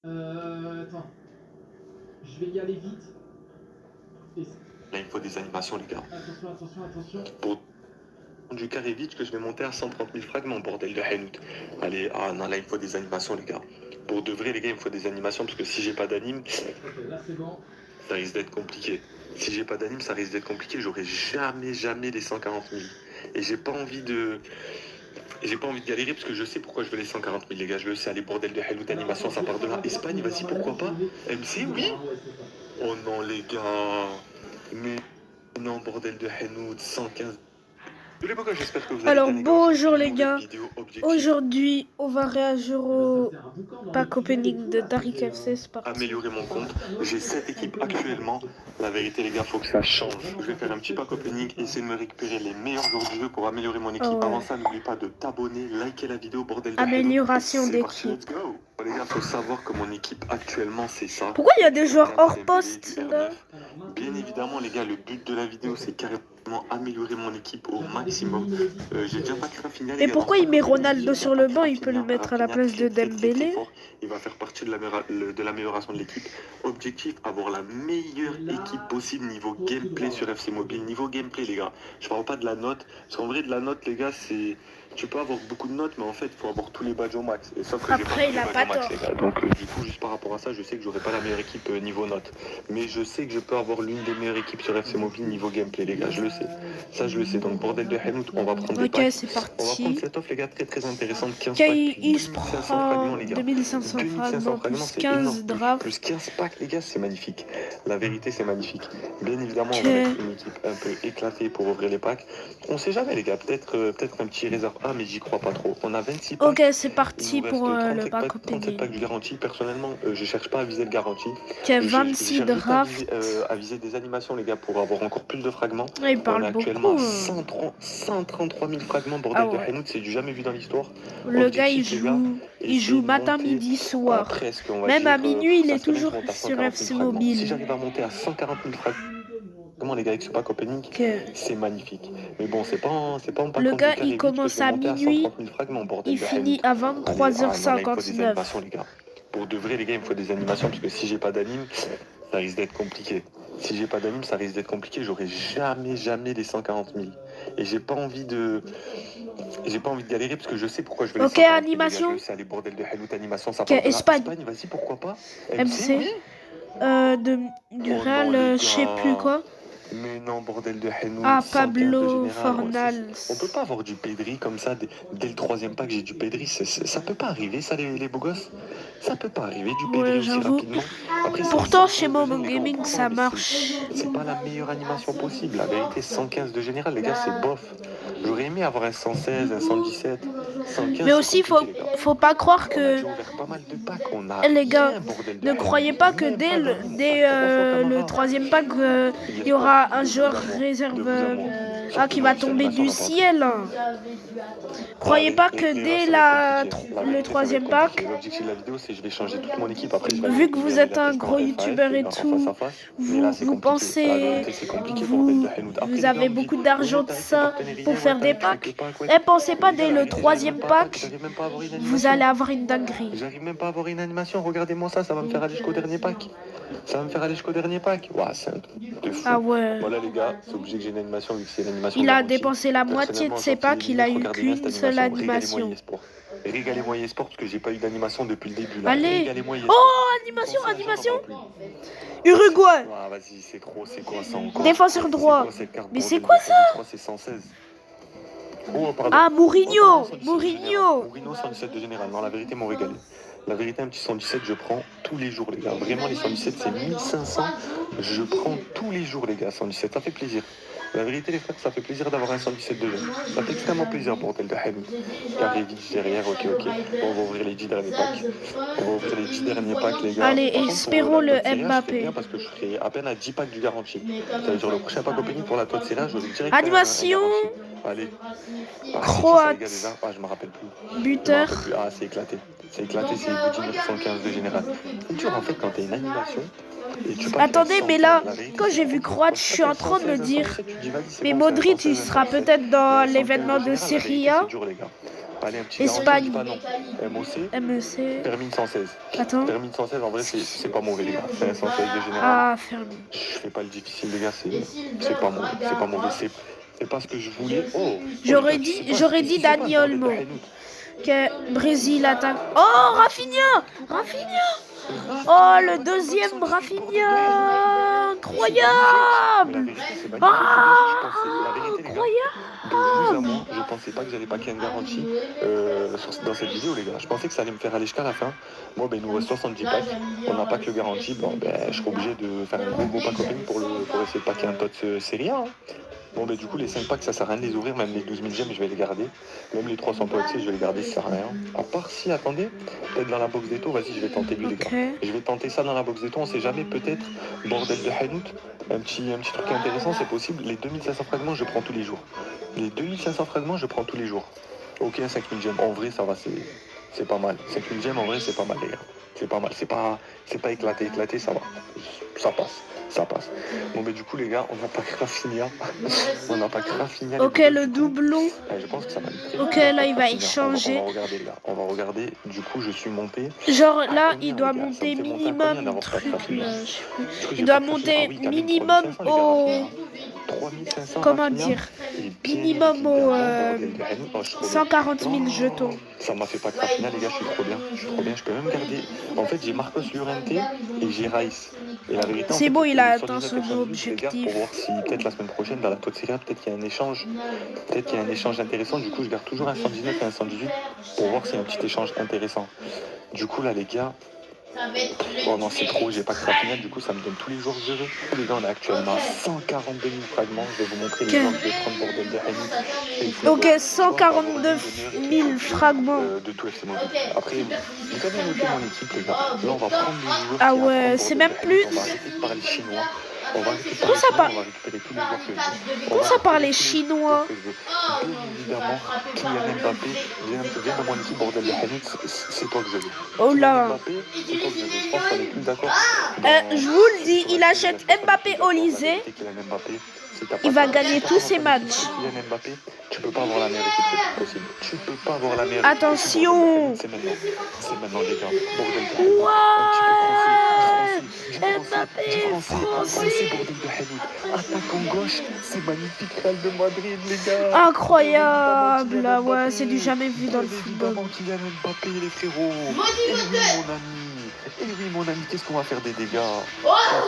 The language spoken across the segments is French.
Attends, je vais y aller vite. Et... Là, il me faut des animations, les gars. Attention. Pour du carré vite que je vais monter à 130 000 fragments, bordel de Henout. Allez, ah non, là, il me faut des animations, les gars. Pour de vrai, les gars, il me faut des animations parce que si j'ai pas d'anime, Ok, là c'est bon. ça risque d'être compliqué. Si j'ai pas d'anime, ça risque d'être compliqué. J'aurai jamais les 140 000. Et j'ai pas envie de galérer parce que je sais pourquoi je veux les 140 000, les gars. Je le sais, allez, bordel de Henout, animation, ça part de là. Espagne, vas-y, pourquoi pas. MC, oui. Oh non, les gars. Mais non, bordel de Henout, 115. J'espère que vous allez Alors bien, les gars. bonjour les gars, Vidéo objectif. aujourd'hui on va réagir au pack opening de Tariq FC, c'est parti. Améliorer mon compte, j'ai 7 équipes actuellement. La vérité les gars, faut que ça change. Je vais faire un petit pack opening, essayer de me récupérer les meilleurs joueurs du jeu pour améliorer mon équipe. ouais. Avant ça, n'oublie pas de t'abonner, liker la vidéo, bordel de Amélioration C'est parti, d'équipe. let's go. Les gars, faut savoir que mon équipe actuellement c'est ça. Pourquoi il y a des joueurs hors poste là? Bien évidemment les gars, le but de la vidéo c'est carrément améliorer mon équipe au maximum. J'ai déjà pas que Rafinha. Et pourquoi il met Ronaldo sur le banc? Il peut le mettre à la place de Dembélé. Il va faire partie de l'amélioration de l'équipe. Objectif, avoir la meilleure équipe possible niveau gameplay sur FC Mobile. Niveau gameplay les gars, je parle pas de la note. Parce qu'en vrai de la note les gars, c'est... Tu peux avoir beaucoup de notes, mais en fait, il faut avoir tous les badges au max. Et sauf que après, il a pas max, tort. les gars. Donc, du coup, juste par rapport à ça, je sais que j'aurai pas la meilleure équipe niveau notes. Mais je sais que je peux avoir l'une des meilleures équipes sur FC Mobile niveau gameplay, les gars. Je le sais. Ça, je le sais. Donc, bordel de Henout, on va prendre des packs. Ok, c'est On va prendre parti. cette offre, les gars, très intéressante. 15 Ok, packs, il se prend fragments, les gars. 2500 fragments plus 15 drafts. Plus 15 packs, les gars, c'est magnifique. La vérité, c'est magnifique. Bien évidemment, on va mettre une équipe un peu éclatée pour ouvrir les packs. On sait jamais, les gars. Peut-être un petit réserve A, mais j'y crois pas trop. On a 26 packs. Ok, c'est parti pour le pack opening. 37 packs du garanti. Personnellement, je cherche pas à viser le garanti. Ok, 26 drafts. À viser des animations, les gars, pour avoir encore plus de fragments. Ouais, il parle on est actuellement beaucoup. à 133 000 fragments, bordel de Henout, c'est du jamais vu dans l'histoire. Le gars, il joue matin, midi, soir. Même à minuit, il est toujours sur FC Mobile. Si j'arrive à monter à 140 000 fragments, comment les gars avec ce pack opening, c'est magnifique. Mais bon, c'est pas un pack. Le gars, il commence à minuit, il finit à 23h59. Pour de vrai, les gars, il me faut des animations parce que si j'ai pas d'anime, ça risque d'être compliqué. Si j'ai pas d'anime, ça risque d'être compliqué. J'aurai jamais les 140 000. Et j'ai pas envie de galérer parce que je sais pourquoi je veux les 140 000. Animation. Je sais, allez, bordel de Henout, animation, ça part de Espagne. Vas-y, pourquoi pas. MC. Du Real, je sais plus quoi. Mais non, bordel de Henout. Ah, Pablo Fornals. On peut pas avoir du Pedri comme ça. Dès le troisième pack, j'ai du Pedri. Ça peut pas arriver, ça, les beaux gosses. Ça peut pas arriver, du Pedri aussi rapidement. Après, pourtant, chez Momo Gaming, ça marche. C'est pas la meilleure animation possible. La vérité, 115 de général, les gars, c'est bof. J'aurais aimé avoir un 116, un 117, 115. Mais aussi, faut pas croire que... Les gars, ne croyez pas que dès le troisième pack, il y aura un joueur réserve qui va tomber du ciel. Croyez pas que dès le troisième pack, l'objectif de la vidéo, c'est que je vais changer toute mon équipe. Après, vu que vous êtes un gros youtubeur et tout, vous pensez, vous avez beaucoup d'argent de ça pour faire des packs. Et pensez pas dès le troisième pack, vous allez avoir une dinguerie. J'arrive même pas à avoir une animation. Regardez-moi ça, ça va me faire aller jusqu'au dernier pack. Ouah, c'est un truc de fou. Ah ouais. Voilà les gars, c'est obligé que j'ai une animation vu que c'est une animation. Il a dépensé la moitié de ses packs, il a eu qu'une seule animation. Régalez-moi eSport parce que j'ai pas eu d'animation depuis le début là. Allez. Oh, animation. Uruguay. Ah vas-y, c'est trop, c'est quoi ça encore? Défenseur droit. Mais c'est quoi ça? C'est 116. Ah, Mourinho 117 de général. Non, la vérité m'ont régalé. La vérité, un petit 117, je prends tous les jours, les gars. Vraiment, les 117, c'est 1500. Je prends tous les jours, les gars, 117. Ça fait plaisir. La vérité, les frères, ça fait plaisir d'avoir un 117 de jeu. Ça fait extrêmement plaisir, bordel de Henout. Carré vite derrière, ok. Bon, on va ouvrir les 10 derniers packs. Les gars. Allez, espérons le Mbappé. Parce que je serai à peine à 10 packs du garanti. Ça veut dire le prochain pack opening pour la toile de serrage, je vais direct. Animation. Allez. Croate. Ah, je me rappelle plus. Buteur. Ah, c'est éclaté. C'est Boudin 915 de général. C'est dur en fait quand t'as une animation. Attendez, mais là, quand j'ai vu Croate, je suis en train de me dire, mais Modric, il sera peut-être dans l'événement de Serie A. Allez, un petit Espagne. garantie, pas non. MOC, MEC. Fermine 116. Attends. Fermine 116, en vrai, c'est pas mauvais, les gars. C'est un 116 de général. Ah, Fermi. Je fais pas le difficile, les gars, c'est pas mauvais. C'est pas mauvais. C'est pas ce que je voulais. J'aurais dit Dani Olmo. Que Brésil attaque. Oh, Rafinha! Oh, le deuxième Rafinha! Incroyable! Incroyable! Je pensais pas que j'allais paquer un garantie dans cette vidéo, les gars. Je pensais que ça allait me faire aller jusqu'à la fin. Moi, il nous reste 70 packs. On n'a pas que le garantie. Bon, je serai obligé de faire un gros pack opening pour essayer de paquer un TOTS Serie A. Hein. Bon, du coup, les 5 packs, ça sert à rien de les ouvrir. Même les 12 000 gemmes, je vais les garder. Même les 300 packs, je vais les garder, ça sert à rien. À part si, attendez, peut-être dans la box d'étau, vas-y, je vais tenter lui, les gars. Je vais tenter ça dans la box d'étau, on sait jamais, peut-être, bordel de Hanout, un petit truc intéressant, c'est possible. Les 2500 fragments, je prends tous les jours. Les 2500 fragments, je prends tous les jours. Ok, 5000 gemmes, en vrai, ça va, c'est pas mal. 5000 gemmes, en vrai, c'est pas mal, les gars. C'est pas mal, c'est pas éclaté, ça va. Ça passe. Bon, du coup, les gars, on n'a pas que Rafinha. Ok, le doublon. Je pense que ça va aller. Ok, là, il va échanger. On va regarder, les gars. On va regarder. Du coup, je suis monté. Genre, là, il doit monter minimum truc, là. Il doit monter minimum au... 3500. Comment dire? Minimum au 140 000 jetons. Ça m'a fait pas Rafinha, les gars, je suis trop bien. Je peux même garder. En fait, j'ai Marcos Llorente et j'ai Rice. Et la vérité, c'est bon, il a atteint son objectif. Pour voir si peut-être la semaine prochaine, dans la TOTS Serie A, peut-être qu'il y a un échange. Peut-être qu'il y a un échange intéressant. Du coup, je garde toujours un 119 et un 118 pour voir s'il y a un petit échange intéressant. Du coup, là, les gars. Oh non, c'est trop, j'ai pas que Rafinha, du coup ça me donne tous les jours que je veux. Les gars, on est actuellement à 142 000 fragments. Je vais vous montrer les gens que je vais prendre bordel de Hanout. Ok, 142 000 fragments. De tout FC Mobile. Après, vous avez noté mon équipe, les gars. Là, on va prendre les joueurs. Ah ouais, c'est même plus. On va arrêter de parler chinois. On va récupérer Comment ça parle? On va récupérer tous les joueurs que je veux. Comment ça parle chinois? Bien évidemment, Kylian Mbappé, viens dans mon équipe bordel de Hanout, c'est toi que je veux. Oh là. Mbappé, c'est toi que je veux. Je pense qu'on est plus d'accord. Je vous le dis, il achète Mbappé au lycée. Il va gagner tous ses matchs. Kylian Mbappé, tu peux pas avoir la meilleure équipe possible. Tu peux pas avoir la meilleure Attention. équipe. C'est maintenant, les gars. Bordel de Mbappé français. Bordel de Hanout. Attaquant gauche, c'est magnifique. Real de Madrid, les gars. Incroyable. Ouais, c'est du jamais vu dans le football. Kylian Mbappé, les frérots. Et oui, mon ami, qu'est-ce qu'on va faire des dégâts?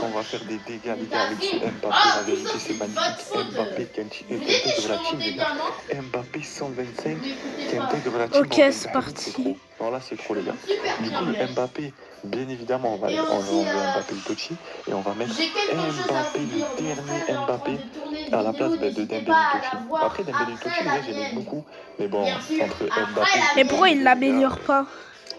On va faire des dégâts, les gars, avec ce Mbappé. La vérité, c'est magnifique. Mbappé qui intègre la team, les gars. Mbappé 125 qui intègre la team. Ok, c'est parti. Non, là, c'est trop, les gars. Du coup, le Mbappé, bien évidemment, on va enlever Mbappé le Tochi et on va mettre Mbappé, le dernier Mbappé, à la place de Dembélé Tochi. Après, Dembélé Tochi, les gars, j'aime beaucoup. Mais bon, entre Mbappé. Et pourquoi il l'améliore pas?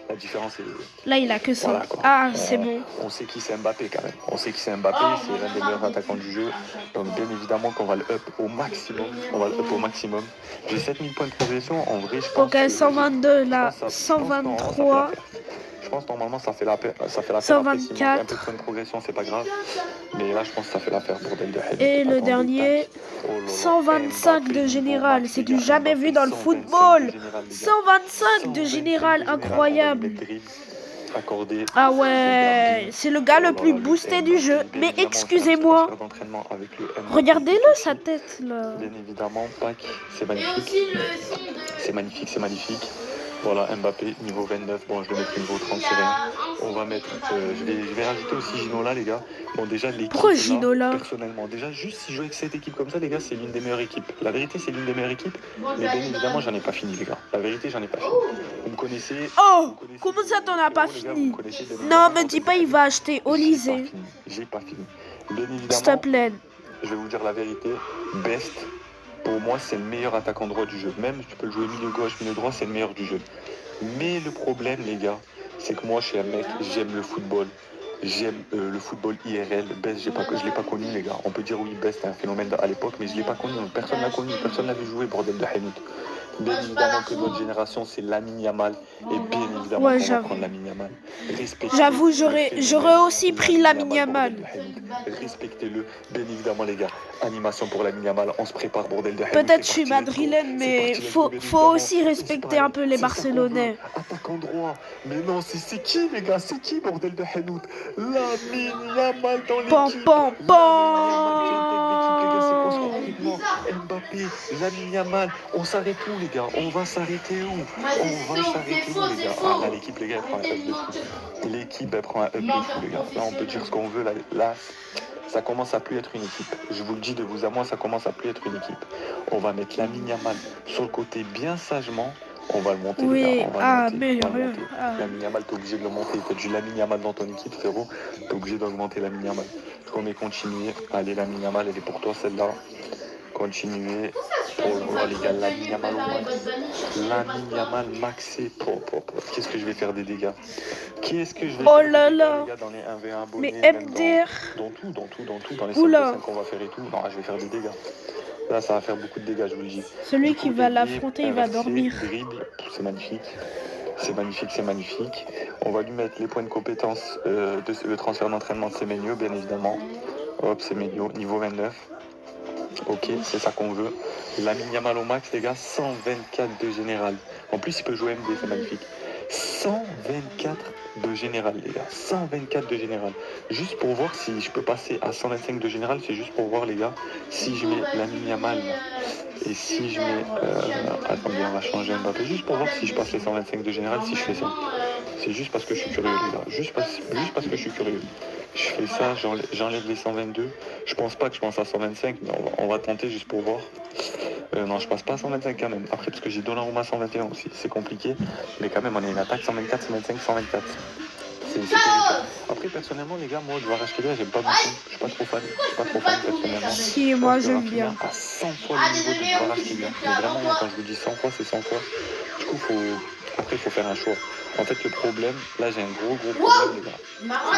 La différence est... Là, il a que ça. Voilà, ah, c'est bon. On sait qui c'est Mbappé quand même. On sait qui c'est Mbappé, c'est l'un des meilleurs attaquants du jeu. Donc bien évidemment qu'on va le up au maximum. J'ai 7000 points de progression. En vrai, je pense ok, 122 là, 123. Je pense normalement ça fait l'affaire. 124. Un peu de points de progression, c'est pas grave. Mais là, je pense que ça fait l'affaire, bordel de Hanout. Et le dernier, 125 de général. C'est du jamais vu dans le football. 125 de général, incroyable. Ah ouais, c'est le gars le plus boosté du jeu. Mais excusez-moi. Regardez-le, sa tête là. Bien évidemment, pack, c'est magnifique. C'est magnifique. Voilà, Mbappé, niveau 29. Bon, je vais mettre niveau 30, c'est rien. On va mettre... je vais rajouter aussi Ginola, les gars. Bon, déjà, l'équipe... Pourquoi Ginola? Personnellement, déjà, juste si je joue avec cette équipe comme ça, les gars, c'est l'une des meilleures équipes. La vérité, c'est l'une des meilleures équipes. Mais bien évidemment, j'en ai pas fini, les gars. La vérité, j'en ai pas fini. Vous me connaissez... Oh, comment ça, t'en as pas fini? Non, me dis pas, il va acheter Olysée. J'ai pas fini. Bien évidemment... S'il te plaît. Je vais vous dire la vérité. Best... Pour moi, c'est le meilleur attaquant droit du jeu. Même si tu peux le jouer milieu gauche, milieu droit, c'est le meilleur du jeu. Mais le problème, les gars, c'est que moi, je suis un mec, j'aime le football. J'aime le football IRL. Best, je l'ai pas connu, les gars. On peut dire oui, Best, c'est un phénomène à l'époque, mais je l'ai pas connu. Personne l'a connu, personne l'a vu jouer, bordel de Hanout. Bien évidemment que notre génération, c'est Lamine Yamal. Et bien évidemment Ouais, qu'on va j'avoue. prendre Lamine Yamal. Respectez J'avoue, le j'aurais phénomène aussi pris Lamine Yamal. bordel de Hayout. Respectez-le. Bien évidemment, les gars. Animation pour Lamine Yamal. On se prépare, bordel de Hayout. Peut-être je C'est suis parti, let's go. madrilène, C'est mais parti, let's go, bien faut évidemment. aussi C'est respecter pareil, un peu les c'est ça qu'on veut. Barcelonais. Attaquant droit. Mais non, c'est qui, les gars? C'est qui, bordel de Hayout? Lamine Yamal dans Pam, l'équipe. pam, Lamine Yamal qui intègre l'équipe, les gars. C'est quoi ce pam. recrutement? Mbappé, Lamine Yamal. On s'arrête où, les gars? On va s'arrêter où? On va s'arrêter où, les gars? Ah, là, l'équipe, les gars, elle prend un up de fou. L'équipe, elle prend un up de fou, les gars. Là, on peut dire ce qu'on veut. Là, ça commence à plus être une équipe. Je vous le dis de vous à moi, ça commence à plus être une équipe. On va mettre Lamine Yamal sur le côté bien sagement. On va le monter, les Oui, gars. On va le monter. mais On va le monter. ah. Lamine Yamal, t'es obligé de le monter. T'as du Lamine Yamal dans ton équipe, frérot. T'es obligé d'augmenter Lamine Yamal. On est continué. Allez, Lamine Yamal, elle est pour toi, celle-là. Continuez. Oh là, les gars, Lamine Yamal au max. Lamine Yamal maxé. Qu'est-ce que je vais faire des dégâts? Qu'est-ce que je vais Oh faire là des dégâts, là. les gars, dans les 1v1 Mais abonnés, même MDR. dans tout, dans les Oula. 5v5 qu'on va faire et tout. Non, je vais faire des dégâts. Là, ça va faire beaucoup de dégâts, je vous le dis. Celui Du qui coup, va ailier, l'affronter, il va inversé, dormir. dribble, c'est magnifique. C'est magnifique, c'est magnifique. On va lui mettre les points de compétence de transfert d'entraînement de Semenyo, bien évidemment. Hop, Semenyo, niveau 29. Ok, c'est ça qu'on veut. Lamine Yamal au max, les gars, 124 de général. En plus, il peut jouer MD, c'est magnifique. 124 de général, les gars. 124 de général. Juste pour voir si je peux passer à 125 de général, c'est juste pour voir, les gars, si je mets Lamine Yamal et si je mets... attendez, on va changer Mbappé. Juste pour voir si je passe les 125 de général, si je fais ça. C'est juste parce que je suis curieux, les gars. Juste parce que je suis curieux. Je fais ça, j'enlève les 122. Je pense pas que je pense à 125, mais on va tenter juste pour voir. Non, je passe pas à 125 quand même. Après, parce que j'ai Donnarumma 121 aussi. C'est compliqué. Mais quand même, on est une attaque 124, 125, 124. C'est terrible. Après, personnellement, les gars, moi, de Kvaratskhelia, j'aime pas beaucoup. Je suis pas trop fan. Personnellement. Si, moi Je pense que j'aime bien. Rafinha a 100 fois le niveau de Kvaratskhelia. Mais vraiment, quand je vous dis 100 fois, c'est 100 fois. Du coup, après, il faut faire un choix. En fait, le problème, là, j'ai un gros problème, les gars.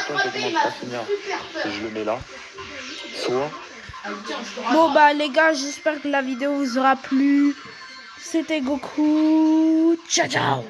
C'est soit je demande Rafinha, je le mets là, soit... Bon bah les gars, j'espère que la vidéo vous aura plu. C'était Goku. Ciao ciao.